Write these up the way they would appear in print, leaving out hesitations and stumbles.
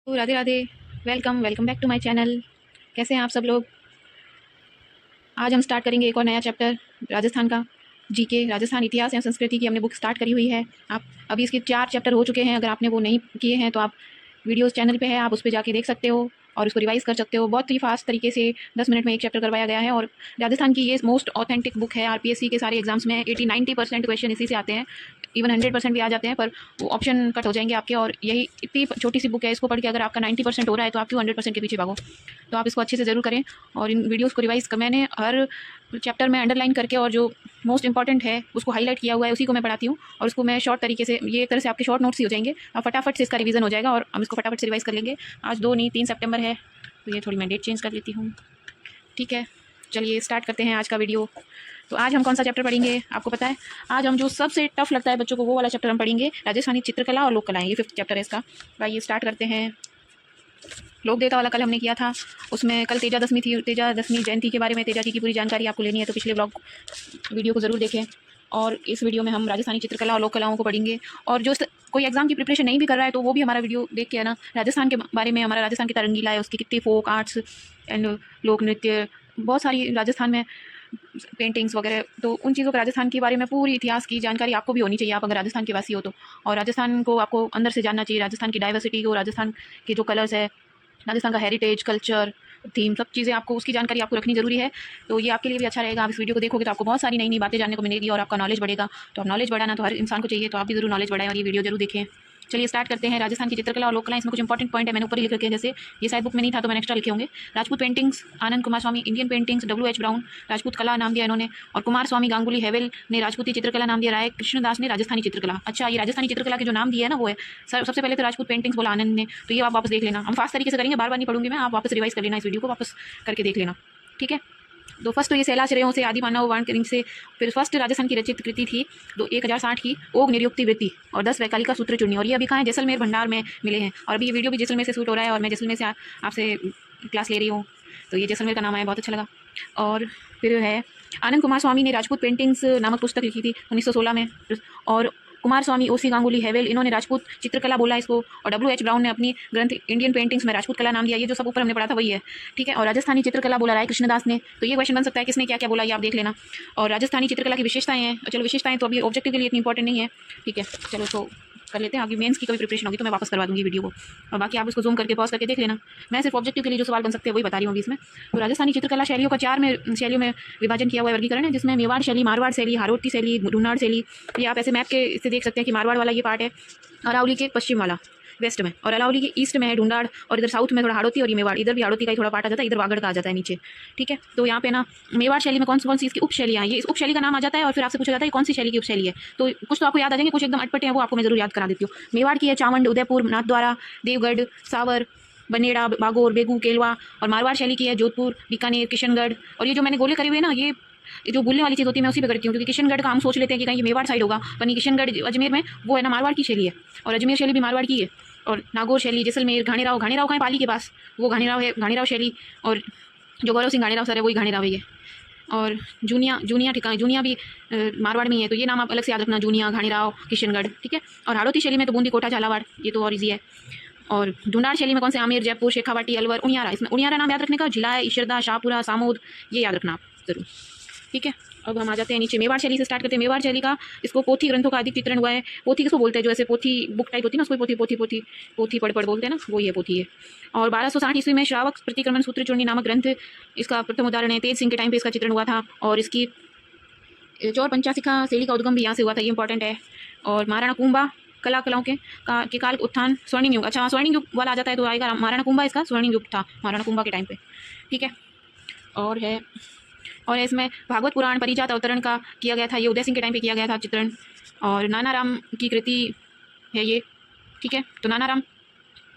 तो Radhe Radhe. Welcome welcome back to my channel. कैसे हैं आप सब लोग। आज हम स्टार्ट करेंगे एक और नया चैप्टर राजस्थान का। जीके राजस्थान इतिहास एवं संस्कृति की हमने बुक स्टार्ट करी हुई है। आप अभी इसके 4 चैप्टर हो चुके हैं। अगर आपने वो नहीं किए हैं तो आप वीडियोस चैनल पे है, आप उस पर जाके देख सकते हो और उसको रिवाइज कर सकते हो। बहुत ही फास्ट तरीके से 10 मिनट में एक चैप्टर करवाया गया है। और राजस्थान की ये मोस्ट ऑथेंटिक बुक है। आरपीएससी के सारे एग्जाम्स में 80-90% क्वेश्चन इसी से आते हैं। इवन 100% भी आ जाते हैं, पर वो ऑप्शन कट हो जाएंगे आपके। और यही इतनी छोटी सी बुक है, इसको पढ़ के अगर आपका 90% हो रहा है तो आप क्यों 100% के पीछे भागो। तो आप इसको अच्छे से ज़रूर करें। और इन वीडियोज़ को रिवाइज कर मैंने हर चैप्टर में अंडरलाइन करके और जो मोस्ट इंपॉर्टेंट है उसको हाईलाइट किया हुआ है, उसी को मैं पढ़ाती हूँ। और उसको मैं शॉर्ट तरीके से, ये एक तरह से आपके शॉर्ट नोट्स ही हो जाएंगे। आप फटाफट से इसका रिवीजन हो जाएगा और हम इसको फटाफट से रिवाइज कर लेंगे। आज 2 नहीं 3 सितंबर है, तो ये थोड़ी मैं डेट चेंज कर लेती हूँ। ठीक है, चलिए स्टार्ट करते हैं आज का वीडियो। तो आज हम कौन सा चैप्टर पढ़ेंगे आपको पता है। आज हम जो सबसे टफ लगता है बच्चों को वो वाला चैप्टर हम पढ़ेंगे, राजस्थानी चित्रकला और लोक कलाएँ। ये 5th चैप्टर है इसका। आइए स्टार्ट करते हैं। लोक देवता वाला कल हमने किया था, उसमें कल तेजा दशमी थी। तेजा दशमी जयंती के बारे में तेजा जी की पूरी जानकारी आपको लेनी है तो पिछले ब्लॉग वीडियो को ज़रूर देखें। और इस वीडियो में हम राजस्थानी चित्रकला और लोक कलाओं को पढ़ेंगे। और जो कोई एग्जाम की प्रिपरेशन नहीं भी कर रहा है तो वो भी हमारा वीडियो देख के है ना, राजस्थान के बारे में, हमारा राजस्थान कितना रंगीला है, उसकी कितनी फोक आर्ट्स एंड लोक नृत्य, बहुत सारी राजस्थान में पेंटिंग्स वगैरह, तो उन चीज़ों का राजस्थान के बारे में पूरी इतिहास की जानकारी आपको भी होनी चाहिए, आप अगर राजस्थान के वासी हो तो। और राजस्थान को आपको अंदर से जानना चाहिए, राजस्थान की डाइवर्सिटी को, राजस्थान के जो कलर्स है, राजस्थान का हेरिटेज, कल्चर, थीम, सब चीज़ें आपको, उसकी जानकारी आपको रखनी जरूरी है। तो ये आपके लिए भी अच्छा रहेगा। आप इस वीडियो को देखोगे तो आपको बहुत सारी नई नई बातें जानने को मिलेगी और आपका नॉलेज बढ़ेगा। तो आप नॉलेज बढ़ाना तो हर इंसान को चाहिए, तो आप भी जरूर नॉलेज बढ़ाएं और ये वीडियो जरूर देखें। चलिए स्टार्ट करते हैं। राजस्थान की चित्रकला और लोक कला, इसमें कुछ इंपॉर्टेंट पॉइंट है, मैंने ऊपर ही लिख रखे हैं। जैसे ये शायद बुक में नहीं था तो मैंने एक्स्ट्रा लिखे होंगे। Rajput paintings Anand Kumar Swami, Indian paintings W H Brown, Rajput कला नाम दिया इन्होंने। और कुमार स्वामी गांगुली हेवेल ने राजपूती चित्रकला नाम दिया। राय कृष्णदास ने राजस्थानी चित्रकला। अच्छा, ये राजस्थानी चित्रकला के जो नाम दिया है ना वो है सर, सबसे पहले तो राजपूत पेंटिंग्स बोला आनंद ने। तो ये आप वापस देख लेना, हम फास्ट तरीके से करेंगे, बार बार नहीं पढ़ूंगी मैं, आप वापस रिवाइज कर लेना, इस वीडियो को वापस करके देख लेना। ठीक है, तो फर्स्ट तो ये सैला श्रेयों से आदि मानव वाणकरिंग से। फिर फर्स्ट राजस्थान की रचित कृति थी 1060 की ओग निरुक्ति वृत्ति और 10 वैकल्पिका सूत्र चूर्णी। और ये अभी कहाँ है, जैसलमेर भंडार में मिले हैं। और अभी ये वीडियो भी जैसलमेर से शूट हो रहा है और मैं जैसलमेर से आपसे क्लास ले रही हूँ, तो ये जैसलमेर का नाम आया, बहुत अच्छा लगा। और फिर है आनंद कुमार स्वामी ने राजपूत पेंटिंग्स नामक पुस्तक लिखी थी 1916 में। और कुमार स्वामी, ओसी गांगुली हेवेल, इन्होंने राजपूत चित्रकला बोला इसको। और डब्ल्यू एच ब्राउन ने अपनी ग्रंथ इंडियन पेंटिंग्स में राजपूत कला नाम दिया। ये जो सब ऊपर हमने पढ़ा था वही है। ठीक है, और राजस्थानी चित्रकला बोला राय कृष्णदास ने। तो ये क्वेश्चन बन सकता है किसने क्या क्या बोला, ये आप देख लेना। और राजस्थानी चित्रकला की विशेषताएं हैं, चलो विशेषताएं तो अभी ऑब्जेक्टिव के लिए इतनी इंपॉर्टेंट नहीं है। ठीक है, चलो तो कर लेते हैं आगे। मेंस की कभी प्रिपरेशन होगी तो मैं वापस करवा दूंगी वीडियो को, और बाकी आप उसको जूम करके पॉज करके देख लेना। मैं सिर्फ ऑब्जेक्टिव के लिए जो सवाल बन सकते हैं वही बता रही हूँ इसमें। तो राजस्थानी चित्रकला शैलियों का 4 में शैलियों में विभाजन किया हुआ है, वर्गीकरण है, जिसमें मेवाड़ शैली, मारवाड़ शैली, हारोटी शैली, ढूंढाड़ शैली। ये आप ऐसे मैप के इससे देख सकते हैं कि मारवाड़ वाला ये पार्ट है, अरावली के पश्चिम वाला वेस्ट में, और अरावली के ईस्ट में है ढूंढाड़, और इधर साउथ में थोड़ा हाड़ौती और ये मेवाड़। इधर भी हाड़ौती का ही थोड़ा पार्ट आ जाता है, इधर वागड़ का आ जाता है नीचे। ठीक है, तो यहाँ पे ना मेवाड़ शैली में कौन सी इसकी उप शैलियाँ, ये इस उप शैली का नाम आ जाता है और फिर आपसे पूछा जाता है कौन सी शैली की उप शैली है। तो कुछ तो आपको याद आ जाएंगे, कुछ एकदम अटपटे हैं, वो आपको मैं जरूर याद करा देती हूँ। मेवाड़ की है चावंड, उदयपुर, नाथद्वारा, देवगढ़, सावर, बनेड़ा, बागोर, बेगू, केलवा। और मारवाड़ शैली की है जोधपुर, बीकानेर, किशनगढ़। और ये जो मैंने गोले करे हुए ना, ये जो बोलने वाली चीज़ होती है मैं उसी पे करती हूँ, क्योंकि किशनगढ़ का हम सोच लेते हैं कि कहीं ये मेवाड़ साइड होगा, पर नहीं, किशनगढ़ अजमेर में वो है ना मारवाड़ की शैली है। और अजमेर शैली भी मारवाड़ की है। और नागौर शैली, जैसलमेर, घाणेराव का है पाली के पास, वो घाणेराव है, घाणेराव शैली। और जो गौरव सिंह घाणेराव सर है वही घाणेराव है ये। और जूनिया ठिकाना, जूनिया भी मारवाड़ में ही है, तो ये नाम आप अलग से याद रखना, जूनिया, घाणेराव, किशनगढ़। ठीक है, और हाड़ौती शैली में तो बूंदी, कोटा, झालावाड़, ये तो और ईजी है। और ढूंढाड़ शैली में कौन से, आमेर, जयपुर, शेखावाटी, अलवर, उनियारा। इसमें उनियारा नाम याद रखने का, भिलाई, ईशरदा, शाहपुरा, सामोद, ये याद रखना आप जरूर। ठीक है, अब हम आ जाते हैं नीचे। मेवाड़ शैली से स्टार्ट करते हैं। मेवाड़ शैली का, इसको पोथी ग्रंथों का अधिक चित्रण हुआ है। पोथी किसको बोलते हैं, जो ऐसे पोथी बुक टाइप होती है ना, उसको पोथी पोथी पोथी पोथी पढ़ बोलते हैं ना, वो ये पोथी है। और 1260 ईस्वी में श्रावक प्रतिक्रमण सूत्र चूर्णी नामक ग्रंथ इसका प्रथम उदाहरण है। तेज सिंह के टाइम पे इसका चित्रण हुआ था। और इसकी चौर पंचाशिखा शैली का उद्गम भी यहाँ से हुआ था, ये इंपॉर्टेंट है। और महाराणा कुंभा कलाओं के काल उत्थान, स्वर्णिम युग। अच्छा, स्वर्णिम युग वाला आ जाता है तो आएगा महाराणा कुंभा, इसका स्वर्णिम युग था महाराणा कुंभा के टाइम पे। ठीक है, और इसमें भागवत पुराण परिजात अवतरण का किया गया था, ये उदय सिंह के टाइम पे किया गया था चित्रण। और नाना राम की कृति है ये। ठीक है, तो नाना राम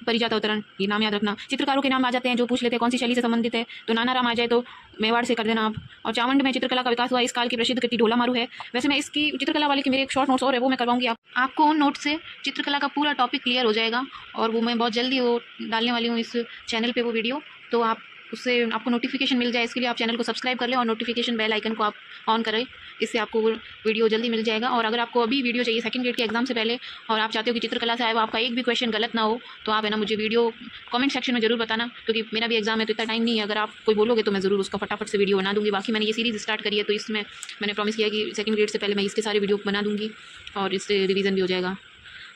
परिजात अवतरण, ये नाम याद रखना। चित्रकारों के नाम आ जाते हैं जो पूछ लेते हैं कौन सी शैली से संबंधित है, तो नाना राम आ जाए तो मेवाड़ से कर देना आप। और चावंड में चित्रकला का विकास हुआ, इस काल की प्रसिद्ध कृति ढोला मारू है। वैसे मैं इसकी चित्रकला वाले की मेरे एक शॉर्ट नोट्स और है, वो मैं करवाऊंगी आपको उन नोट से चित्रकला का पूरा टॉपिक क्लियर हो जाएगा। और वो मैं बहुत जल्दी वो डालने वाली हूँ इस चैनल पर वो वीडियो, तो आप उससे आपको नोटिफिकेशन मिल जाए, इसके लिए आप चैनल को सब्सक्राइब कर लें और नोटिफिकेशन बेल आइकन को आप ऑन करें, इससे आपको वीडियो जल्दी मिल जाएगा। और अगर आपको अभी वीडियो चाहिए सेकंड ग्रेड के एग्जाम से पहले और आप चाहते हो कि चित्रकला से आए वो आपका एक भी क्वेश्चन गलत ना हो, तो आप है ना मुझे वीडियो कमेंट सेक्शन में ज़रूर बताना, क्योंकि मेरा भी एग्जाम है तो इतना टाइम नहीं है। अगर आप कोई बोलोगे तो मैं ज़रूर उसका फटाफट से वीडियो बना दूँगी। बाकी मैंने ये सीरीज़ स्टार्ट करी है तो इसमें मैंने प्रॉमिस किया कि सेकंड ग्रेड से पहले मैं इसके सारे वीडियो बना दूँगी और इससे रिवीजन भी हो जाएगा।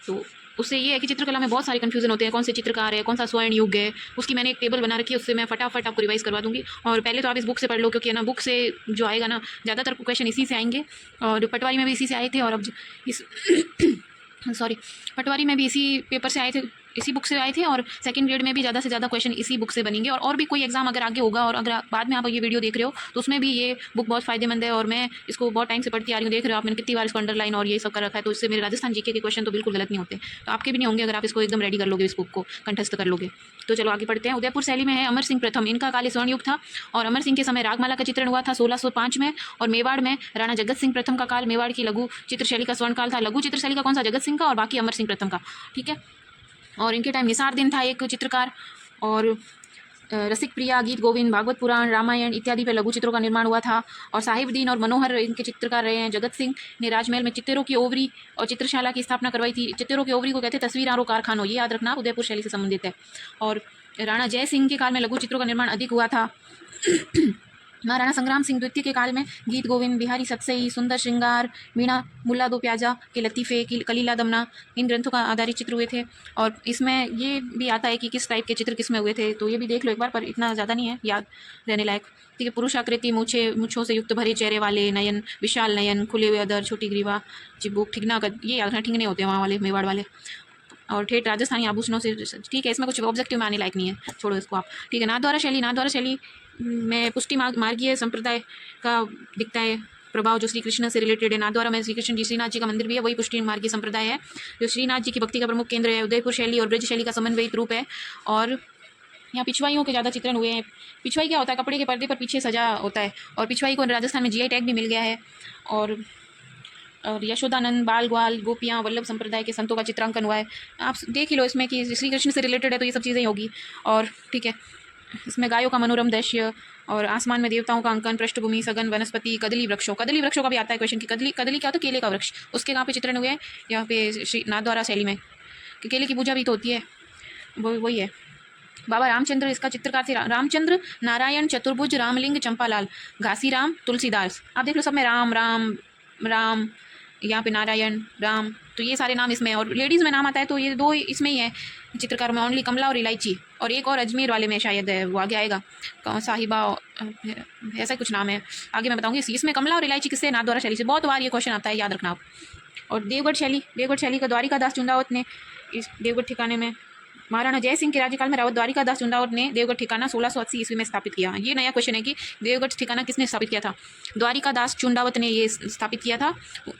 तो उससे ये है कि चित्रकला में बहुत सारे कन्फ्यूजन होते हैं, कौन से चित्रकार है, कौन सा स्वर्ण युग है, उसकी मैंने एक टेबल बना रखी है, उससे मैं फटाफट आपको रिवाइज करवा दूंगी। और पहले तो आप इस बुक से पढ़ लो, क्योंकि ना बुक से जो आएगा ना ज़्यादातर क्वेश्चन इसी से आएंगे, और पटवारी में भी इसी से आए थे, और अब इस सॉरी पटवारी में भी इसी पेपर से आए थे, इसी बुक से आए थे, और सेकंड ग्रेड में भी ज़्यादा से ज़्यादा क्वेश्चन इसी बुक से बनेंगे। और भी कोई एग्जाम अगर आगे होगा और अगर बाद में आप ये वीडियो देख रहे हो तो उसमें भी ये बुक बहुत फ़ायदेमंद है, और मैं इसको बहुत टाइम से पढ़ती आ रही हूँ। देख रहे हो आप मैंने कितनी बार इसको अंडरलाइन और ये सब कर रखा है, तो इससे मेरे राजस्थान जीके के क्वेश्चन तो बिल्कुल गलत नहीं होते, तो आपके भी नहीं होंगे अगर आप इसको एकदम रेडी कर लोगे, इस बुक को कंठस्थ कर लोगे। तो चलो आगे पढ़ते हैं। उदयपुर शैली में है अमर सिंह प्रथम, इनका काल स्वर्ण युग था, और अमर सिंह के समय रागमाला का चित्रण हुआ था 1605 में। और मेवाड़ में राणा जगत सिंह प्रथम का काल मेवाड़ की लघु चित्रशैली का स्वर्ण काल था। लघु चित्रशैली का कौन सा? जगत सिंह का, और बाकी अमर सिंह प्रथम का। ठीक है। और इनके टाइम निसार दिन था एक चित्रकार, और रसिक प्रिया, गीत गोविंद, भागवत पुराण, रामायण इत्यादि पर लघु चित्रों का निर्माण हुआ था। और साहिबदीन और मनोहर इनके चित्रकार रहे हैं। जगत सिंह ने राजमहल में चित्तरों की ओवरी और चित्रशाला की स्थापना करवाई थी। चित्तरों की ओवरी को कहते हैं तस्वीरारों कारखानों, ये याद रखना, उदयपुर शैली से संबंधित है। और राणा जय सिंह के काल में लघु चित्रों का निर्माण अधिक हुआ था। महाराणा संग्राम सिंह द्वितीय के काल में गीत गोविंद, बिहारी सतसई, सुंदर श्रृंगार, मीणा, मुल्ला दो प्याजा के लतीफ़े, कलीला दमना, इन ग्रंथों का आधारित चित्र हुए थे। और इसमें ये भी आता है कि किस टाइप के चित्र किस में हुए थे, तो ये भी देख लो एक बार, पर इतना ज़्यादा नहीं है याद रहने लायक। ठीक है। पुरुषाकृति, मूछों से युक्त भरे चेहरे वाले, नयन विशाल नयन, खुले हुए अधर, छोटी ग्रीवा, चिबुक, ठिगना का, ये याद रखना, ठिगने होते हैं वहाँ वाले मेवाड़ वाले। और ठेठ राजस्थानी आभूषणों से, ठीक है, इसमें कुछ ऑब्जेक्टिव में आने लायक नहीं है, छोड़ो इसको आप। ठीक है। नाथद्वारा शैली में पुष्टि मार्गीय संप्रदाय का दिखता है प्रभाव, जो श्री कृष्ण से रिलेटेड है। नाथद्वारा में श्री कृष्ण जी, श्रीनाथ जी का मंदिर भी है, वही पुष्टि मार्गीय संप्रदाय है, जो श्रीनाथ जी की भक्ति का प्रमुख केंद्र है। उदयपुर शैली और ब्रज शैली का समन्वयित रूप है। और यहाँ पिछवाइयों के ज़्यादा चित्रण हुए हैं। पिछवाई क्या होता है? कपड़े के पर्दे पर पीछे सजा होता है, और पिछवाई को राजस्थान में जीआई टैग भी मिल गया है। और यशोदानंद, बाल ग्वाल, गोपियाँ, वल्लभ संप्रदाय के संतों का चित्रांकन हुआ है। आप देख ही लो इसमें कि श्री कृष्ण से रिलेटेड है, तो ये सब चीज़ें होगी। और ठीक है, इसमें गायों का मनोरम दृश्य, और आसमान में देवताओं का अंकन, पृष्ठभूमि, सघन वनस्पति, कदली वृक्षों का भी आता है क्वेश्चन कि कदली क्या होता है? केले का वृक्ष, उसके कहाँ पे चित्रण हुए हैं? यहाँ पे श्री नाथद्वारा शैली में, कि केले की पूजा भी तो होती है, वही है। बाबा रामचंद्र इसका चित्रकार थे। रामचंद्र, नारायण, चतुर्भुज, रामलिंग, चंपालाल, घासीराम, तुलसीदास। आप देख लो सब में राम राम राम, यहाँ पे नारायण, राम, तो ये सारे नाम इसमें। और लेडीज़ में नाम आता है तो ये दो इसमें ही है चित्रकार में, ओनली कमला और इलायची, और एक और अजमेर वाले में शायद है, वो आगे आएगा, साहिबा, ऐसा कुछ नाम है, आगे मैं बताऊँगी। इसमें कमला और इलायची किससे? नाथद्वारा शैली से। बहुत बार ये क्वेश्चन आता है, याद रखना आप। और देवगढ़ शैली का द्वारिका दास चुंदावत ने इस देवगढ़ ठिकाने में, महाराणा जय सिंह के राज्यकाल में रावत द्वारिका दास चुंदावत ने देवगढ़ ठिकाना 1680 ईस्वी में स्थापित किया। ये नया क्वेश्चन है कि देवगढ़ ठिकाना किसने स्थापित किया था? द्वारिका दास चुंदावत ने ये स्थापित किया था।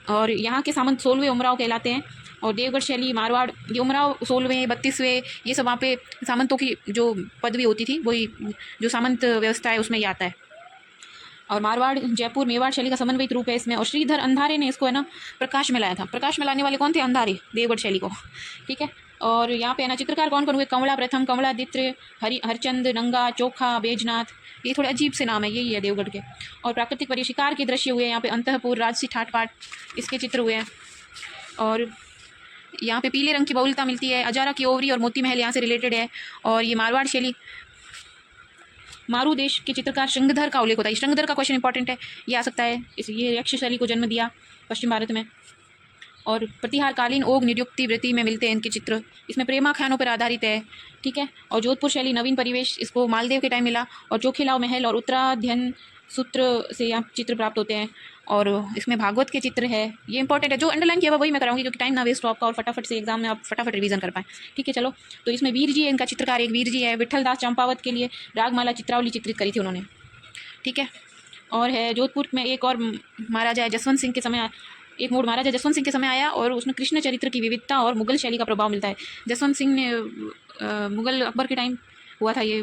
और यहाँ के सामंत 16वें उमराव कहलाते हैं। और देवगढ़ शैली, मारवाड़, ये उमराव 16वें 32वें, ये सब वहाँ पे सामंतों की जो पदवी होती थी, वही जो सामंत व्यवस्था है उसमें ये आता है। और मारवाड़, जयपुर, मेवाड़ शैली का समन्वित रूप है इसमें। और श्रीधर अंधारे ने इसको है ना प्रकाश में लाया था। प्रकाश में लाने वाले कौन थे? अंधारे, देवगढ़ शैली को। ठीक है। और यहाँ पे है ना चित्रकार कौन कौन हुए? कंवड़ा प्रथम, कंवड़ादित्य, हरिचंद, नंगा, चोखा, बैजनाथ, ये थोड़े अजीब से नाम है, यही है देवगढ़ के। और प्राकृतिक परिशिकार के दृश्य हुए यहाँ पे, अंतःपुर, राजसी, ठाट पाट, इसके चित्र हुए हैं। और यहाँ पे पीले रंग की बहुलता मिलती है। अजारा की ओवरी और मोती महल यहाँ से रिलेटेड है। और ये मारवाड़ शैली, मारू देश के चित्रकार श्रृंगधर का उल्लेख होता है। श्रृंगधर का क्वेश्चन इंपॉर्टेंट है, ये आ सकता है। ये यक्ष शैली को जन्म दिया पश्चिम भारत में। और प्रतिहारकालीन ओग निरुक्ति वृत्ति में मिलते हैं इनके चित्र। इसमें प्रेमाख्यानों पर आधारित है। ठीक है। और जोधपुर शैली, नवीन परिवेश, इसको मालदेव के टाइम मिला। और चोखेलाव महल और उत्तराध्ययन सूत्र से यहाँ चित्र प्राप्त होते हैं। और इसमें भागवत के चित्र है, ये इंपॉर्टेंट है। जो अंडरलाइन किया हुआ वही मैं कराऊंगी, क्योंकि टाइम ना वेस्ट हो आपका, और फटाफट से एग्जाम में आप फटाफट रिवीजन कर पाएँ। ठीक है। चलो, तो इसमें वीर जी है इनका चित्रकार, एक वीर जी है। विठल दास चंपावत के लिए रागमाला चित्रावली चित्रित करी थी उन्होंने। ठीक है। और है जोधपुर में एक और महाराजा है जसवंत सिंह के समय, एक मोड़ महाराजा जसवंत सिंह के समय आया, और उसमें कृष्ण चरित्र की विविधता और मुगल शैली का प्रभाव मिलता है। जसवंत सिंह ने मुगल अकबर के टाइम हुआ था ये,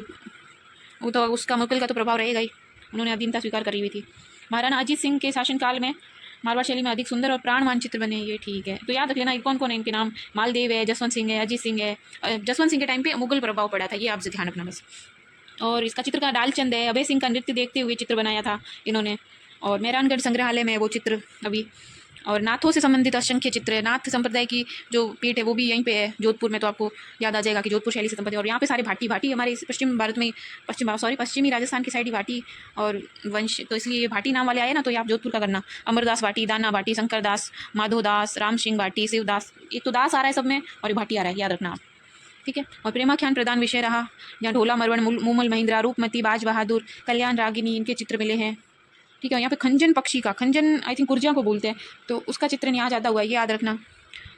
वो तो उसका मुगल का तो प्रभाव रहेगा ही, उन्होंने अधीनता स्वीकार करी हुई थी। महाराणा अजीत सिंह के शासनकाल में मारवाड़ शैली में अधिक सुंदर और प्राण मानचित्र बने, ये ठीक है। तो याद रख लेना कौन कौन है इनके नाम, मालदेव है, जसवंत सिंह है, अजीत सिंह है। जसवंत सिंह के टाइम पे मुगल प्रभाव पड़ा था, ये आपसे ध्यान रखना बस। और इसका चित्रकार डालचंद है। अभय सिंह का नृत्य देखते हुए चित्र बनाया था इन्होंने। और मेहरानगढ़ संग्रहालय में वो चित्र अभी। और नाथों से संबंधित असंख्य चित्र है। नाथ संप्रदाय की जो पीठ है वो भी यहीं पे है जोधपुर में, तो आपको याद आ जाएगा कि जोधपुर शैली से संबंधित। और यहाँ पे सारे भाटी हमारे इस पश्चिम भारत में, पश्चिमी राजस्थान की साइड ही भाटी और वंश, तो इसलिए ये भाटी नाम वाले आए ना, तो ये आप जोधपुर का करना। अमरदास भाटी, दाना भाटी, शंकर दास, माधव दास, राम सिंह भाटी, शिवदास, एक तो दास आ रहा है सब में और भाटी आ रहा है, याद रखना आप, ठीक है। और प्रेमाख्यान प्रधान विषय रहा, जहाँ ढोला मरवण, मूमल महिंद्रा, रूपमती, बाज बहादुर, कल्याण रागिनी, इनके चित्र मिले हैं, ठीक है। यहाँ पे खंजन पक्षी का, खंजन आई थिंक कुर्जिया को बोलते हैं, तो उसका चित्रण यहाँ ज़्यादा हुआ है, ये याद रखना।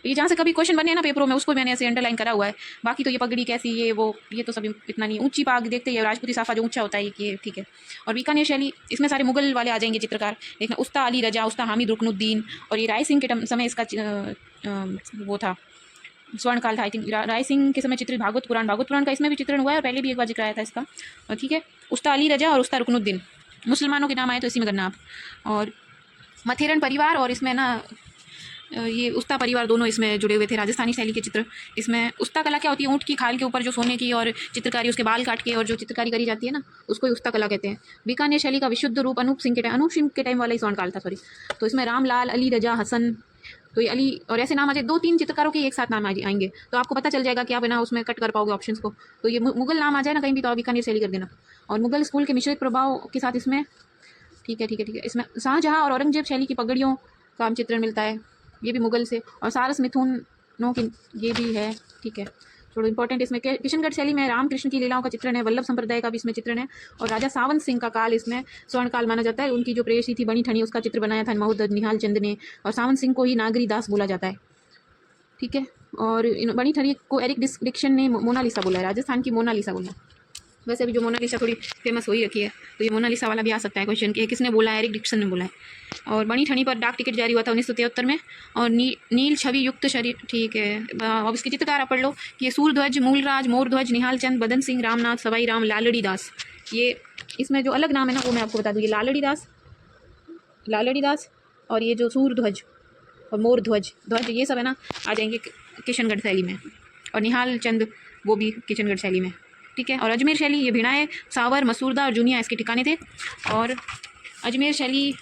ये जहाँ से कभी क्वेश्चन बने हैं ना पेपरों में, उसको मैंने ऐसे अंडरलाइन करा हुआ है। बाकी तो ये पगड़ी कैसी, ये वो, ये तो सब इतना नहीं। ऊंची पाग देखते हैं, राजपूती साफा जो ऊंचा होता है ये, ठीक है। और बीकानेर शैली, इसमें सारे मुगल वाले आ जाएंगे चित्रकार, देखना। उस्ता अली रजा, उस्ता हामिद रुकनुद्दीन, और ये राय सिंह के समय इसका वो था, स्वर्ण काल था आई थिंक। राय सिंह के समय चित्रित भागवत पुराण का इसमें भी चित्रण हुआ है, और पहले भी एक बार जिक्र आया था इसका, ठीक है। उस्ता अली रजा और उस्ता रुकनुद्दीन, मुसलमानों के नाम आए तो इसी में करना आप। और मथेरन परिवार, और इसमें ना ये उस्ता परिवार दोनों इसमें जुड़े हुए थे, राजस्थानी शैली के चित्र। इसमें उस्ता कला क्या होती है, ऊँट की खाल के ऊपर जो सोने की और चित्रकारी, उसके बाल काट के और जो चित्रकारी करी जाती है ना, उसको ही उस्ता कला कहते हैं। बीकानेर शैली का विशुद्ध रूप अनूप सिंह के टाइम वाला ही स्वर्ण काल था, सॉरी। तो इसमें रामलाल, अली रजा, हसन, तो ये अली और ऐसे नाम आ जाए, 2-3 चित्रकारों के एक साथ नाम आएंगे, तो आपको पता चल जाएगा कि आप है ना उसमें कट कर पाओगे ऑप्शंस को। तो ये मुगल नाम आ जाए ना कहीं भी, तो बीकानेर शैली कर देना। और मुगल स्कूल के मिश्रित प्रभाव के साथ इसमें, ठीक है। इसमें शाहजहाँ और औरंगजेब शैली की पगड़ियों का चित्रण मिलता है, ये भी मुगल से। और सारस मिथुनों की ये भी है, ठीक है। थोड़ा इंपॉर्टेंट इसमें किशनगढ़ शैली में रामकृष्ण की लीलाओं का चित्रण है, वल्लभ संप्रदाय का भी इसमें चित्रण है। और राजा सावंत सिंह का काल इसमें स्वर्ण काल माना जाता है, उनकी जो प्रेयसी थी बनी ठनी, उसका चित्र बनाया था महोदय निहाल चंद ने। और सावंत सिंह को ही नागरी दास बोला जाता है, ठीक है। और बनी ठनी को एरिक डिक्सन ने मोनालिसा बोला है, राजस्थान की मोनालिसा बोला है। वैसे अभी जो मोनालिसा थोड़ी फेमस हो ही रखी है, तो ये मोनालिसा वाला भी आ सकता है क्वेश्चन कि किसने बोला है, एरिक डिक्सन ने बोला है। और बनी ठनी पर डाक टिकट जारी हुआ था 1973 में। और नील छवि युक्त शरीर, ठीक है। अब इसके चित्रकार आप पढ़ लो कि ये सूरध्वज, मूलराज, मोरध्वज, निहाल चंद, बदन सिंह, रामनाथ, सवाई राम, लालड़ी दास। ये इसमें जो अलग नाम है ना वो मैं आपको बता दूँ, ये लालड़ी दास और ये जो सूरध्वज और मोरध्वज ये सब है ना आ जाएंगे किशनगढ़ शैली में। और निहाल चंद वो भी किशनगढ़ शैली में, ठीक है। और अजमेर शैली, ये भिड़ाएँ, सावर, मसूरदा और जूनिया इसके ठिकाने थे। और अजमेर शैली,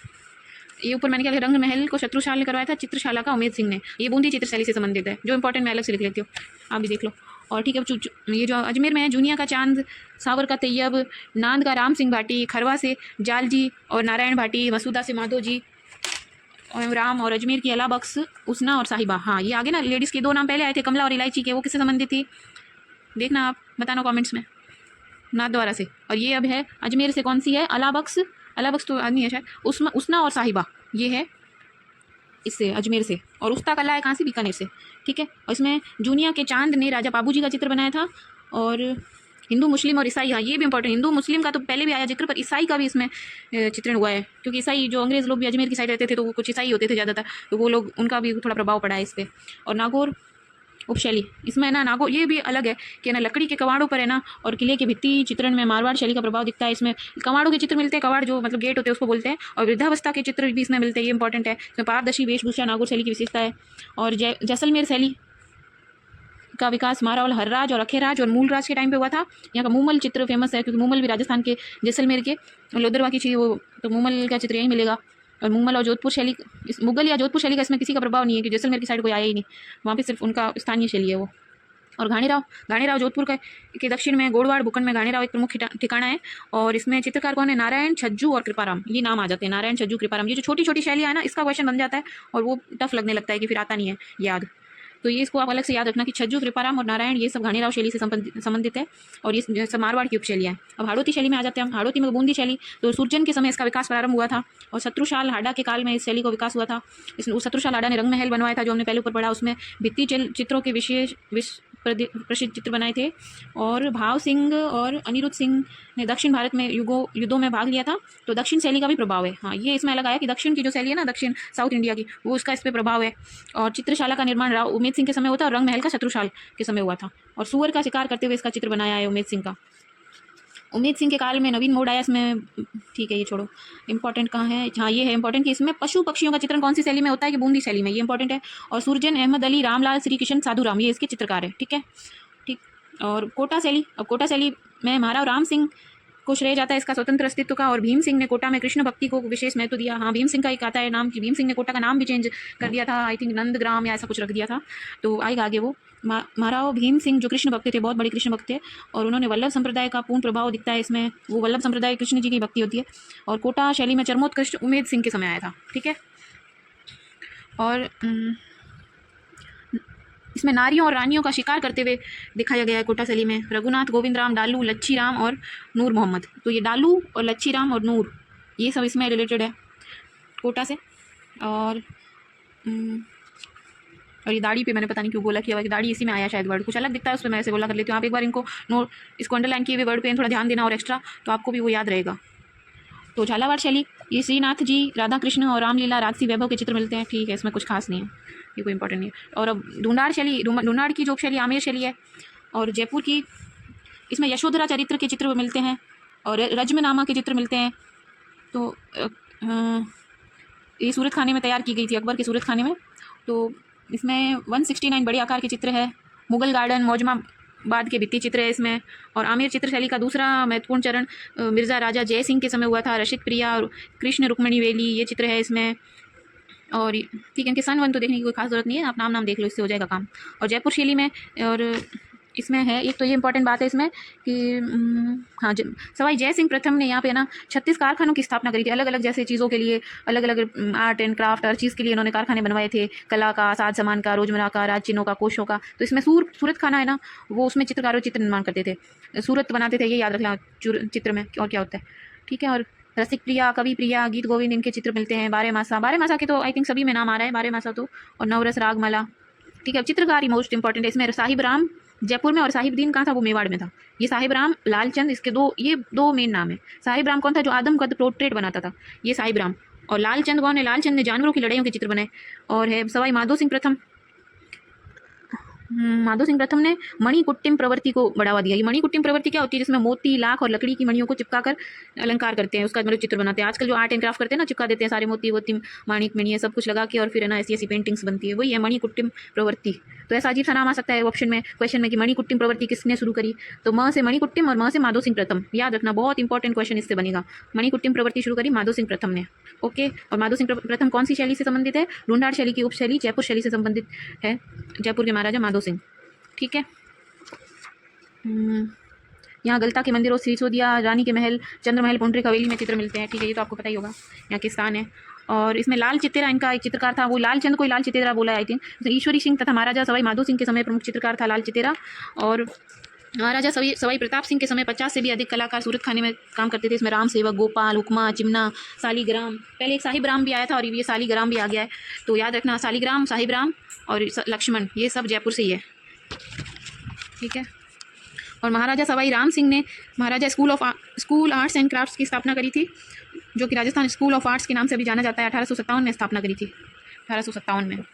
ये ऊपर मैंने क्या रंग महल को शत्रुशाल ने करवाया था, चित्रशाला का उमेद सिंह ने। ये बूंदी चित्रशैली से संबंधित है, जो इंपॉर्टेंट मैं अलग से लिख लेती हूँ, आप भी देख लो। और ठीक है, ये जो अजमेर में है, जूनिया का चांद, सावर का तैयब, नांद का राम सिंह भाटी, खरवा से जाल जी और नारायण भाटी, मसूदा से माधो जी और राम। और अजमेर की अला बख्श, उसना और साहिबा। हाँ, ये आगे ना लेडीज़ के 2 नाम पहले आए थे, कमला और इलायची के, वो किससे संबंधित थी देखना आप, बताना कमेंट्स में, नाथद्वारा से। और ये अब है अजमेर से, कौन सी है, अला बख्श तो आदमी है शायद, उसना और साहिबा, ये है इससे अजमेर से। और उस्ता कला है कहाँ से, बीकानेर से, ठीक है। और इसमें जूनिया के चांद ने राजा बाबूजी का चित्र बनाया था। और हिंदू मुस्लिम और ईसाई, हाँ ये भी इंपॉर्टेंट, हिंदू मुस्लिम का तो पहले भी आया जिक्र, पर ईसाई का भी इसमें चित्रण हुआ है, क्योंकि ईसाई जो अंग्रेज़ लोग भी अजमेर की साइड रहते थे, तो वो कुछ ईसाई होते थे ज़्यादातर, तो वो लोग, उनका भी थोड़ा प्रभाव पड़ा है इस पर। और नागौर उपशैली, इसमें ना नागौर ये भी अलग है कि ना लकड़ी के कवाड़ों पर है ना, और किले के भित्ति चित्रण में मारवाड़ शैली का प्रभाव दिखता है। इसमें कवाड़ों के चित्र मिलते हैं, कवाड़ जो मतलब गेट होते हैं उसको बोलते हैं। और वृद्धावस्था के चित्र भी इसमें मिलते हैं, ये इंपॉर्टेंट है। इसमें पारदर्शी वेशभूषा नागौर शैली की विशेषता है। और जैसलमेर शैली का विकास महारावल हर्राज और अखेराज और मूलराज के टाइम पे हुआ था। यहाँ का मूमल चित्र फेमस है, क्योंकि मूमल भी राजस्थान के जैसलमेर के लोदरवा की चाहिए वो, तो मूमल का चित्र यहीं मिलेगा। और मूमल और जोधपुर शैली, इस मुगल या जोधपुर शैली का इसमें किसी का प्रभाव नहीं है, कि जैसलमेर की साइड कोई आया ही नहीं, वहाँ पे सिर्फ उनका स्थानीय शैली है वो। और घाणीराव जोधपुर के दक्षिण में गोड़वाड़ भूखंड में घाणीराव एक प्रमुख ठिकाना है। और इसमें चित्रकार कौन है, नारायण, छज्जू और कृपाराम, ये नाम आ जाते हैं, नारायण, छज्जू, कृपाराम। ये जो छोटी छोटी शैलियाँ है ना, इसका क्वेश्चन बन जाता है और वो टफ लगने लगता है कि फिर आता नहीं है याद। तो ये इसको आप अलग से याद रखना कि छज्जू, कृपाराम और नारायण ये सब घाणीराव शैली से संबंधित है। और ये सब मारवाड़ की उपशैलियाँ हैं। अब हाड़ौती शैली में आ जाते हैं हम। हाड़ौती में बूंदी शैली, तो सूर्जन के समय इसका विकास प्रारंभ हुआ था। और शत्रुशाल हाडा के काल में इस शैली को विकास हुआ था। शत्रुशाल हाडा ने रंग महल बनवाया था, जो हमने पहले ऊपर पढ़ा, उसमें भित्ति चित्रों के प्रसिद्ध चित्र बनाए थे। और भाव सिंह और अनिरुद्ध सिंह ने दक्षिण भारत में युद्धों में भाग लिया था, तो दक्षिण शैली का भी प्रभाव है। हाँ, ये इसमें अलग आया कि दक्षिण की जो शैली है ना, दक्षिण साउथ इंडिया की, वो उसका इस पर प्रभाव है। और चित्रशाला का निर्माण राव उमेद सिंह के समय हुआ था, और रंग महल का शत्रुशाल के समय हुआ था। और सुअर का शिकार करते हुए इसका चित्र बनाया है उमेद सिंह का। उमेद सिंह के काल में नवीन मोड आया इसमें, ठीक है, ये छोड़ो। इंपॉर्टेंट कहाँ है, हाँ ये है इंपॉर्टेंट कि इसमें पशु पक्षियों का चित्रण कौन सी शैली में होता है, कि बूंदी शैली में, ये इंपॉर्टेंट है। और सुरजन, अहमद अली, रामलाल, श्री किशन, साधुराम, ये इसके चित्रकार है, ठीक है। ठीक। और कोटा शैली, अब कोटा शैली में महाराव राम सिंह को श्रेय जाता है इसका स्वतंत्र अस्तित्व का। और भीम सिंह ने कोटा में कृष्ण भक्ति को विशेष महत्व दिया। हाँ, भीम सिंह का एक आता है नाम कि भीम सिंह ने कोटा का नाम भी चेंज कर दिया था, आई थिंक नंदग्राम या ऐसा कुछ रख दिया था, तो आएगा आगे वो। महाराव भीम सिंह जो कृष्ण भक्त थे, बहुत बड़े कृष्ण भक्त थे, और उन्होंने वल्लभ संप्रदाय का पूर्ण प्रभाव दिखता है इसमें। वो वल्लभ संप्रदाय कृष्ण जी की भक्ति होती है। और कोटा शैली में चरमोत्कृष्ट उमेद सिंह के समय आया था। ठीक है। और इसमें नारियों और रानियों का शिकार करते हुए दिखाया गया है कोटा शैली में। रघुनाथ, गोविंद राम, डालू, लच्छी राम और नूर मोहम्मद। तो ये डालू और लच्छी राम और नूर, ये सब इसमें रिलेटेड है कोटा से। और ये दाढ़ी पे मैंने पता नहीं क्यों बोला कि दाढ़ी इसी में आया शायद, वर्ड कुछ अलग दिखता है उस पर मैं ऐसे बोला कर लेती हूँ। आप एक बार इनको नोट, इसको अंडरलाइन किए हुए वर्ड पे थोड़ा ध्यान देना और एक्स्ट्रा, तो आपको भी वो याद रहेगा। तो झालावाड़ शैली, ये श्रीनाथ जी, राधा कृष्ण और रामलीला, राजसी वैभव के चित्र मिलते हैं। ठीक है, इसमें कुछ खास नहीं है, ये कोई इंपॉर्टेंट नहीं है। और अब ढूंढाड़ शैली, ढूंढाड़ की जो शैली आमेर शैली है। और जयपुर की, इसमें यशोधरा चरित्र के चित्र मिलते हैं और रज्मनामा के चित्र मिलते हैं। तो ये सूरत खाने में तैयार की गई थी, अकबर के सूरत खाने में। तो इसमें 169 बड़े आकार के चित्र है। मुगल गार्डन, मौजमाबाद के भित्ति चित्र है इसमें। और आमेर चित्रशैली का दूसरा महत्वपूर्ण चरण मिर्ज़ा राजा जय सिंह के समय हुआ था। रसिक प्रिया और कृष्ण रुक्मणी वेली, ये चित्र है इसमें। और ठीक है, इनके सन वन तो देखने की कोई खास जरूरत नहीं है, आप नाम देख लो, इससे हो जाएगा काम। और जयपुर शैली में, और इसमें है एक तो ये इंपॉर्टेंट बात है इसमें कि हाँ, सवाई जय सिंह प्रथम ने यहाँ पे ना 36 कारखानों की स्थापना करी थी। अलग अलग जैसे चीज़ों के लिए, अलग अलग आर्ट एंड क्राफ्ट, हर चीज़ के लिए इन्होंने कारखाने बनवाए थे। कला का, साज सामान का, रोजमर्रा का, राज चिन्हों का, कोशों का। तो इसमें सूरत खाना है ना, वो उसमें चित्रकारों चित्र निर्माण करते थे, सूरत बनाते थे, ये याद रखना चित्र में और क्या होता है। ठीक है। और रसिक प्रिया, कवि प्रिया, गीत गोविंद, इनके चित्र मिलते हैं। बारह मासा के तो आई थिंक सभी में नाम आ रहा है, बारह मासा तो। और नवरस, रागमाला। ठीक है। चित्रकारी मोस्ट इंपॉर्टेंट है इसमें। साहिब राम जयपुर में, और साहिबदीन कहाँ था, वो मेवाड़ में था। ये साहिब राम, लालचंद, इसके दो मेन नाम है। साहिब राम कौन था, जो आदम कद पोर्ट्रेट बनाता था, ये साहिब राम। और लालचंद कौन है, लालचंद ने जानवरों की लड़ाइयों के चित्र बनाए। और है सवाई माधो सिंह प्रथम। माधो सिंह प्रथम ने मणिकुट्टिम प्रवृत्ति को बढ़ावा दिया। ये मणिकुट्टिम प्रवृत्ति क्या होती है, जिसमें मोती, लाख और लकड़ी की मणियों को चिपकाकर अलंकार करते हैं, उसका मतलब चित्र बनाते हैं। आजकल जो आर्ट एंड क्राफ्ट करते हैं ना, चिपका देते हैं सारे मोती वोती, माणिक मणि, सब कुछ लगा के, और फिर है ना ऐसी पेंटिंग्स बनती है, वही है मणिकुट्टिम प्रवृत्ति। तो ऐसा अजीब सा नाम आ सकता है ऑप्शन में, क्वेश्चन में, कि मणिकुट्टिम प्रवृत्ति किसने शुरू करी। तो म से मणिकुट्टिम और म से माधो सिंह प्रथम, याद रखना, बहुत इंपॉर्टेंट क्वेश्चन इससे बनेगा। मणिकुट्टिम प्रवृत्ति शुरू करी माधो सिंह प्रथम ने। ओके। और माधो सिंह प्रथम कौन सी शैली से संबंधित है, ढूंढाड़ शैली की उपशैली जयपुर शैली से संबंधित है, जयपुर के महाराजा माधो सिंह। ठीक है। यहाँ गलता के मंदिरों, सिसोदिया, रानी के महल, चंद्रमहल, पुंडरीक हवेली में चित्र मिलते हैं। ठीक है, ये तो आपको पता ही होगा, यहाँ के स्थान है। और इसमें लाल चितेरा, इनका एक चित्रकार था, वो लालचंद को ही लाल चितेरा बोला है आई थिंक। ईश्वरी सिंह तथा महाराजा सवाई माधो सिंह के समय प्रमुख चित्रकार था लाल चितेरा। और महाराजा सवाई प्रताप सिंह के समय 50 से भी अधिक कलाकार सूरत खाने में काम करते थे। इसमें राम सेवक, गोपाल, हुक्मा, चिमना, सालीग्राम, पहले एक साहिब राम भी आया था और ये सालीग्राम भी आ गया है, तो याद रखना, सालीग्राम, साहिब राम और लक्ष्मण, ये सब जयपुर से ही है। ठीक है। और महाराजा सवाई राम सिंह ने महाराजा स्कूल आर्ट्स एंड क्राफ्ट्स की स्थापना करी थी, जो कि राजस्थान स्कूल ऑफ आर्ट्स के नाम से भी जाना जाता है। 1857 में स्थापना करी थी, 1857 में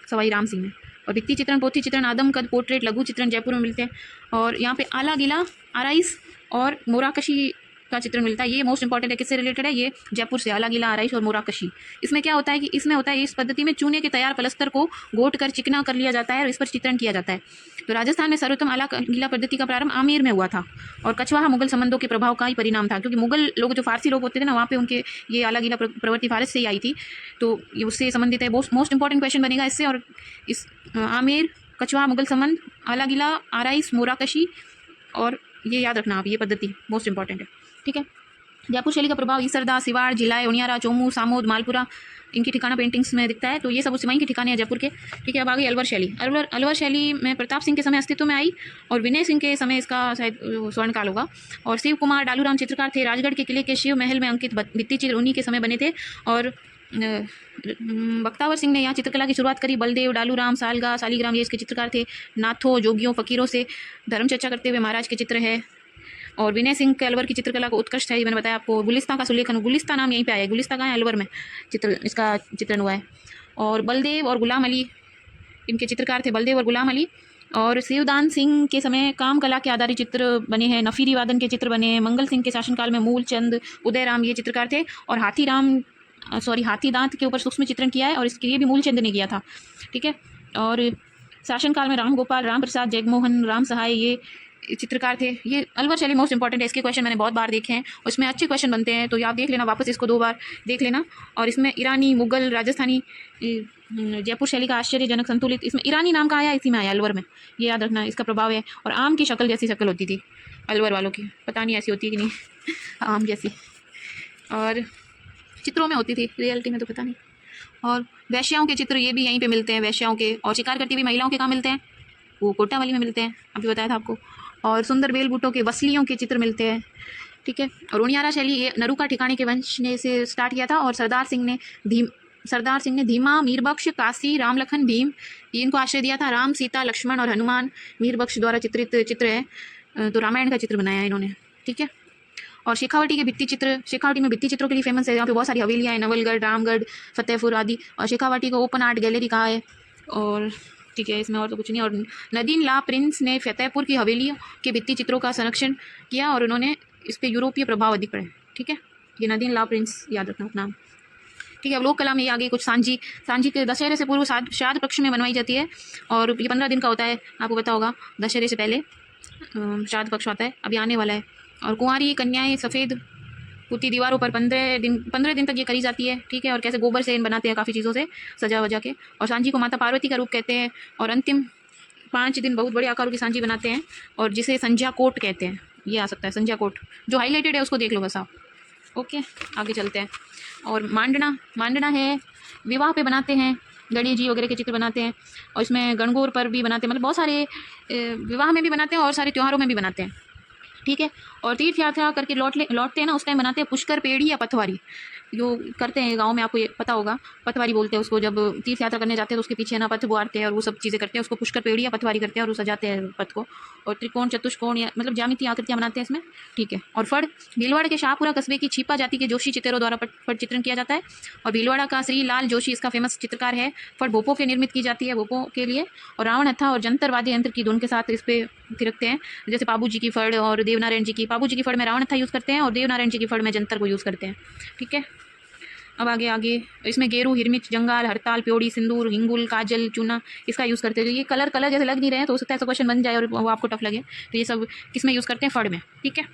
सवाई राम सिंह ने। और भित्ति चित्रण, पोथी चित्रण, आदम कद, पोर्ट्रेट, लघु चित्रण जयपुर में मिलते हैं। और यहाँ पे आला गिला, आराइस और मोराकशी का चित्र मिलता है। ये मोस्ट इंपॉर्टेंट है, किससे रिलेटेड है, ये जयपुर से, आला गिला, आराइश और मोराकशी। इसमें क्या होता है कि इसमें होता है, इस पद्धति में चूने के तैयार पलस्तर को गोट कर चिकना कर लिया जाता है और इस पर चित्रण किया जाता है। तो राजस्थान में सर्वोत्तम आला गिला पद्धति का प्रारंभ आमेर में हुआ था। और कछवाहा मुगल संबंधों के प्रभाव का ही परिणाम था, क्योंकि मुगल लोग, जो फारसी लोग होते थे ना, वहाँ पे उनके ये आला गिला प्रवृत्ति फारस से ही आई थी, तो ये उससे संबंधित है। मोस्ट इंपॉर्टेंट क्वेश्चन बनेगा इससे। और इस आमेर, कछवाहा मुगल संबंध, आला गिला, आराइस, मोराकशी, और ये याद रखना आप, ये पद्धति मोस्ट इंपॉर्टेंट है। ठीक है। जयपुर शैली का प्रभाव ईसरदा, सिवाड़, जिलाए, उनियारा, चोमू, सामोद, मालपुरा, इनकी ठिकाना पेंटिंग्स में दिखता है। तो ये सब उस वहीं के ठिकाने हैं जयपुर के। ठीक है। अब आ गई अलवर शैली। अलवर शैली में प्रताप सिंह के समय अस्तित्व में आई और विनय सिंह के समय इसका शायद स्वर्णकाल होगा। और शिव कुमार डालूराम चित्रकार थे। राजगढ़ के किले के शिव महल में अंकित भित्ति चित्र उन्हीं के समय बने थे। और बख्तावर सिंह ने यहाँ चित्रकला की शुरुआत करी। बलदेव, डालूराम, सालगा, सालीग्राम, ये इसके चित्रकार थे। नाथों, जोगियों, फकीरों से धर्म चर्चा करते हुए महाराज के चित्र है। और विनय सिंह के अलवर की चित्रकला को उत्कृष्ट है, मैंने बताया आपको। गुलिस्ता का सुलेखन, गुलिस्ता नाम यहीं पे आया है, गुलिस्ता कहाँ है, अलवर में इसका चित्रण हुआ है। और बलदेव और गुलाम अली इनके चित्रकार थे, बलदेव और गुलाम अली। और शिवदान सिंह के समय काम कला के आधारित चित्र बने हैं, नफीरी वादन के चित्र बने हैं। मंगल सिंह के शासनकाल में मूलचंद, उदयराम, ये चित्रकार थे। और हाथी दांत के ऊपर सूक्ष्म चित्रण किया है, और इसके लिए भी मूलचंद ने किया था। ठीक है। और शासनकाल में राम गोपाल, राम प्रसाद, जगमोहन, राम सहाय, ये चित्रकार थे। ये अलवर शैली मोस्ट इंपॉर्टेंट है, इसके क्वेश्चन मैंने बहुत बार देखे हैं, उसमें अच्छे क्वेश्चन बनते हैं, तो आप देख लेना, वापस इसको 2 बार देख लेना। और इसमें ईरानी, मुगल, राजस्थानी, जयपुर शैली का आश्चर्यजनक संतुलित, इसमें ईरानी नाम का आया, इसी में आया अलवर में, ये याद रखना, इसका प्रभाव है। और आम की शक्ल जैसी शक्ल होती थी अलवर वालों की, पता नहीं ऐसी होती है कि नहीं आम जैसी, और चित्रों में होती थी, रियलिटी में तो पता नहीं। और वैश्याओं के चित्र ये भी यहीं पे मिलते हैं, वैश्याओं के। और शिकार करती हुई महिलाओं के कहाँ मिलते हैं, वो कोटावाली में मिलते हैं, अभी बताया था आपको। और सुंदर बेल बूटों के, वसलियों के चित्र मिलते हैं, ठीक है। और उनियारा शैली ये नरुका ठिकाने के वंश ने से स्टार्ट किया था। और सरदार सिंह ने धीमा, मीरबख्श, काशी, राम लखन, भीम, ये इनको आश्रय दिया था। राम, सीता, लक्ष्मण और हनुमान मीरबख्श द्वारा चित्रित चित्र है, तो रामायण का चित्र बनाया है इन्होंने, ठीक है। और शेखावटी के भित्ति चित्र, शेखावटी में भित्ति चित्रों के लिए फेमस है, यहाँ पे बहुत सारी हवेलियाँ हैं, नवलगढ़, रामगढ़, फतेहपुर आदि। और शेखावटी को ओपन आर्ट गैलरी कहा है, और ठीक है, इसमें और तो कुछ नहीं। और नदीन ला प्रिंस ने फतेहपुर की हवेलियों के भित्ति चित्रों का संरक्षण किया, और उन्होंने इस पर यूरोपीय प्रभाव अधिक पड़े, ठीक है। ये नदीन ला प्रिंस याद रखना नाम, ठीक है। अब लोक कला में ये आगे कुछ सांझी के दशहरे से पूर्व श्राद्ध पक्ष में बनवाई जाती है, और ये 15 दिन का होता है, आपको पता होगा, दशहरे से पहले श्राद्ध पक्ष आता है, अभी आने वाला है। और कुंवारी कन्याएं सफ़ेद पुती दीवारों पर 15 दिन तक ये करी जाती है, ठीक है। और कैसे गोबर से इन बनाते हैं, काफ़ी चीज़ों से सजा वजा के। और सांझी को माता पार्वती का रूप कहते हैं। और अंतिम 5 दिन बहुत बड़े आकारों की सांझी बनाते हैं, और जिसे संध्या कोट कहते हैं, ये आ सकता है संध्या कोट, जो हाईलाइटेड है उसको देख लो बस आप, ओके। आगे चलते हैं। और मांडना है, विवाह पे बनाते हैं, गणेश जी वगैरह के चित्र बनाते हैं। और इसमें गणगौर पर भी बनाते हैं, मतलब बहुत सारे विवाह में भी बनाते हैं और सारे त्योहारों में भी बनाते हैं, ठीक है। और तीर्थ यात्रा करके लौटते हैं ना, उस टाइम बनाते हैं पुष्कर पेड़ी या पथवारी, जो करते हैं गांव में, आपको ये पता होगा, पथवारी बोलते हैं उसको। जब तीर्थ यात्रा करने जाते हैं तो उसके पीछे ना पथ बुआरते हैं और वो सब चीज़ें करते हैं, उसको पुष्कर पेड़ी या पथवारी करते हैं, और वो सजाते हैं पथ को। और त्रिकोण, चतुष्कोण या मतलब ज्यामितीय आकृतियाँ बनाते हैं इसमें, ठीक है। और फड़, भीलवाड़ा के शाहपुरा कस्बे की छीपा जाति के जोशी चित्रों द्वारा पट चित्रण किया जाता है। और भीलवाड़ा का श्री लाल जोशी इसका फेमस चित्रकार है। फड़ भोपों के निर्मित की जाती है, भोपों के लिए। और रावण हत्था और जंतर वाद्य यंत्र की धुन के साथ इस पे थिरकते हैं, जैसे पाबू जी की फड़ और देवनारायण जी की। पाबू जी की फड़ में रावण हत्था यूज़ करते हैं, और देवनारायण जी की फड़ में जंतर को यूज़ करते हैं, ठीक है। अब आगे इसमें गेरू, हिरमिच, जंगाल, हड़ताल, प्योड़ी, सिंदूर, हिंगुल, काजल, चूना, इसका यूज़ करते हैं। तो ये कलर जैसे लग नहीं रहे हैं, तो हो सकता है ऐसा क्वेश्चन बन जाए और वो आपको टफ लगे, तो ये सब किस में यूज़ करते हैं, फड़ में, ठीक है।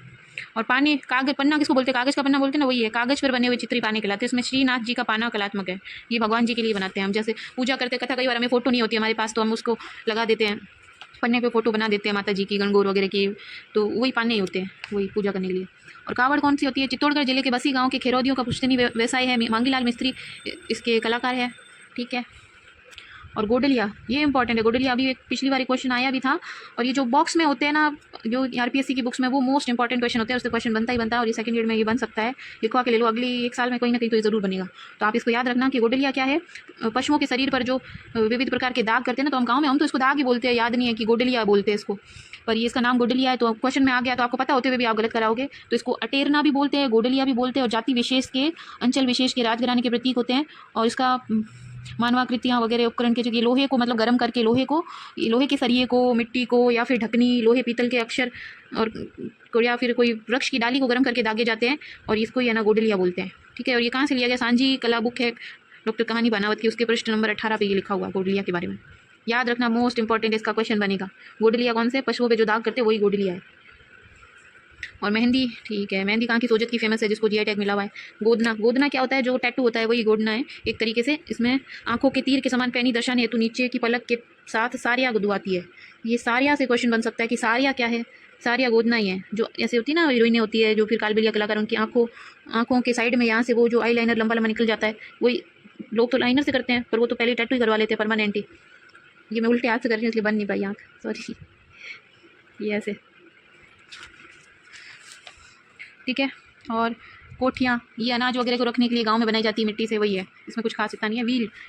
और पानी, कागज, पन्ना किसको बोलते हैं, कागज़ का पन्ना बोलते हैं ना, वही है, कागज़ पर बने हुए चित्र पाने कहलाते हैं। इसमें श्रीनाथ जी का पाना कलात्मक है, ये भगवान जी के लिए बनाते हैं हम। जैसे पूजा करते कथा, कई बार हमें फोटो नहीं होती हमारे पास, तो हम उसको लगा देते हैं, पन्ने पे फोटो बना देते हैं माता जी की, गणगौर वगैरह की, तो वही पाने ही होते हैं, वही पूजा करने के लिए। और कावड़ कौन सी होती है, चित्तौड़गढ़ जिले के बसी गांव के खेरौदियों का पुश्तैनी व्यवसाय है, मांगीलाल मिस्त्री इसके कलाकार है, ठीक है। और गोडलिया, ये इंपॉर्टेंट है, गोडलिया अभी एक पिछली बार क्वेश्चन आया भी था। और ये जो बॉक्स में होते हैं ना, जो आरपीएससी की बुक्स में, वो मोस्ट इंपॉर्टेंट क्वेश्चन होते हैं, उससे क्वेश्चन बनता ही बनता है। और ये सेकंड ग्रेड में ये बन सकता है, लिखवा के ले लो, अगली 1 साल में कोई ना कहीं तो ये ज़रूर बनेगा। तो आप इसको याद रखना कि गोडलिया क्या है। पशुओं के शरीर पर जो विविध प्रकार के दाग करते हैं ना, तो हम गाँव में हम तो इसको दाग ही बोलते हैं, याद नहीं है कि गोडलिया बोलते हैं इसको, पर ये इसका नाम गोडलिया है। तो क्वेश्चन में आ गया, तो आपको पता होते हुए भी आप गलत कराओगे, तो इसको अटेरना भी बोलते हैं, गोडलिया भी बोलते हैं। और जाति विशेष के, अंचल विशेष के राजघराने के प्रतीक होते हैं। और इसका मानवाकृतियाँ वगैरह उपकरण के, जो ये लोहे को मतलब गर्म करके, लोहे के सरिये को, मिट्टी को, या फिर ढकनी, लोहे पीतल के अक्षर और या फिर कोई वृक्ष की डाली को गर्म करके दागे जाते हैं, और इसको ये ना गोडलिया बोलते हैं, ठीक है। और ये कहाँ से लिया गया, सांझी कला बुक है डॉक्टर कहानी बनावत की, उसके पृष्ठ नंबर 18 पे ये लिखा हुआ गोडलिया के बारे में, याद रखना, मोस्ट इंपॉर्टेंट इसका क्वेश्चन बनेगा। गोडलिया कौन से, पशुओं पे जो दाग करते हैं वही गोडलिया है। और मेहंदी, ठीक है, मेहंदी कहाँ की, सोजत की फेमस है, जिसको जीआई टैग मिला हुआ है। गोदना क्या होता है, जो टैटू होता है वही गोदना है एक तरीके से। इसमें आंखों के तीर के समान पैनी दर्शाने हेतु नीचे की पलक के साथ सारिया गुदवाती है। ये सारिया से क्वेश्चन बन सकता है कि सारिया क्या है, सारिया गोदना ही है, जो ऐसे होती है ना, हीरोइनें होती है जो फिर कालबेलिया कलाकार, उनकी आंखों के साइड में यहाँ से वो जो आई लाइनर लंबा लंबा निकल जाता है, वही लोग तो लाइनर से करते हैं, पर वो तो पहले टैटू ही करवा लेते हैं परमानेंट ही। ये मैं उल्टे हाथ से कर रही हूँ इसलिए बन नहीं पाई आँख, सॉरी, ये ऐसे, ठीक है। और कोठियाँ, ये अनाज वगैरह को रखने के लिए गांव में बनाई जाती है मिट्टी से, वही है, इसमें कुछ खास इतना नहीं है।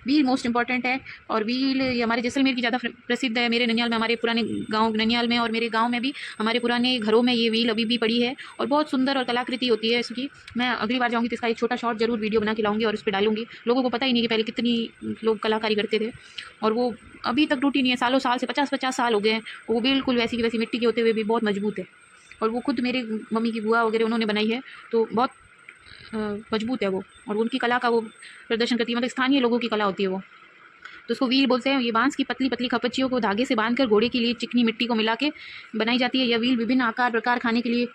व्हील मोस्ट इंपॉर्टेंट है। और व्हील ये हमारे जैसलमेर की ज़्यादा प्रसिद्ध है, मेरे ननियाल में, हमारे पुराने गांव ननियाल में और मेरे गांव में भी, हमारे पुराने घरों में ये व्हील अभी भी पड़ी है, और बहुत सुंदर और कलाकृति होती है इसकी। मैं अगली बार जाऊँगी तो इसका एक छोटा शॉर्ट जरूर वीडियो बना के लाऊंगी और उस पर डालूंगी। लोगों को पता ही नहीं कि पहले कितनी लोग कलाकारी करते थे, और वो अभी तक टूटी नहीं है, सालों साल से 50-50 साल हो गए हैं, वो बिल्कुल वैसी की वैसी मिट्टी के होते हुए भी बहुत मजबूत है। और वो खुद मेरी मम्मी की बुआ वगैरह उन्होंने बनाई है, तो बहुत मजबूत है वो, और उनकी कला का वो प्रदर्शन करती है, मतलब स्थानीय लोगों की कला होती है वो। तो उसको व्हील बोलते हैं। ये बांस की पतली पतली खपच्चियों को धागे से बांधकर घोड़े के लिए चिकनी मिट्टी को मिला के बनाई जाती है। यह व्हील विभिन्न आकार प्रकार खाने के लिए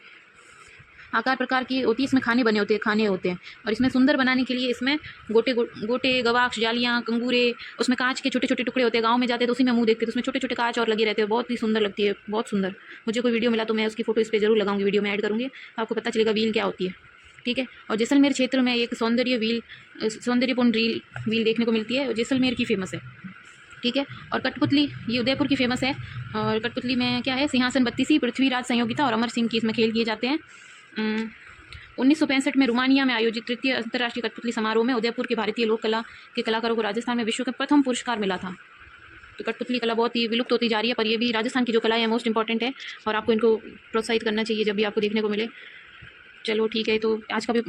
आकार प्रकार की होती है। इसमें खाने बने होते हैं, खाने होते हैं। और इसमें सुंदर बनाने के लिए इसमें गोटे गवाक्ष, जालियाँ, कंगूरे, उसमें कांच के छोटे छोटे टुकड़े होते हैं। गाँव में जाते हैं तो उसी में मुँह देखते हैं तो उसमें छोटे छोटे कांच और लगे रहते हैं। बहुत ही सुंदर लगती है, बहुत सुंदर। मुझे कोई वीडियो मिला तो मैं उसकी फोटो इस पर जरूर लगाऊंगी, वीडियो में ऐड करूँगी, आपको पता चलेगा व्हील क्या होती है। ठीक है। और जैसलमेर क्षेत्र में एक सौंदर्यपूर्ण व्हील देखने को मिलती है, जैसलमेर की फेमस है। ठीक है। और कठपुतली ये उदयपुर की फेमस है। और कठपुतली में क्या है, सिंहासन बत्तीसी, पृथ्वीराज संयोगिता और अमर सिंह की इसमें खेल किए जाते हैं। 1965 में रोमानिया में आयोजित तृतीय अंतर्राष्ट्रीय कठपुतली समारोह में उदयपुर के भारतीय लोक कला के कलाकारों को राजस्थान में विश्व का प्रथम पुरस्कार मिला था। तो कठपुतली कला बहुत ही विलुप्त होती जा रही है, पर ये भी राजस्थान की जो कला है मोस्ट इंपॉर्टेंट है और आपको इनको प्रोत्साहित करना चाहिए जब भी आपको देखने को मिले। चलो ठीक है, तो आज का भी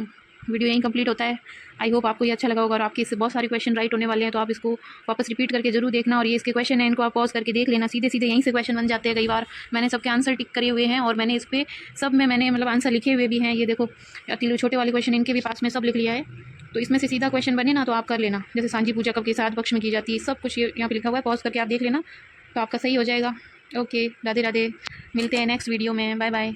वीडियो यहीं कंप्लीट होता है। आई होप आपको ये अच्छा लगा होगा और आपके इससे बहुत सारे क्वेश्चन राइट होने वाले हैं, तो आप इसको वापस रिपीट करके जरूर देखना। और ये इसके क्वेश्चन है, इनको आप पॉज करके देख लेना, सीधे सीधे यहीं से क्वेश्चन बन जाते हैं। कई बार मैंने सबके आंसर टिक करे हुए हैं और मैंने इस पर सब में मैंने मतलब आंसर लिखे हुए भी हैं। ये देखो छोटे वाले क्वेश्चन इनके भी पास में सब लिख लिया है। तो इसमें से सीधा क्वेश्चन बने ना तो आप कर लेना। जैसे सांझी पूजा कब के साथ पक्ष में की जाती है, सब कुछ यहाँ पे लिखा हुआ है, पॉज करके आप देख लेना तो आपका सही हो जाएगा। ओके, राधे राधे, मिलते हैं नेक्स्ट वीडियो में, बाय बाय।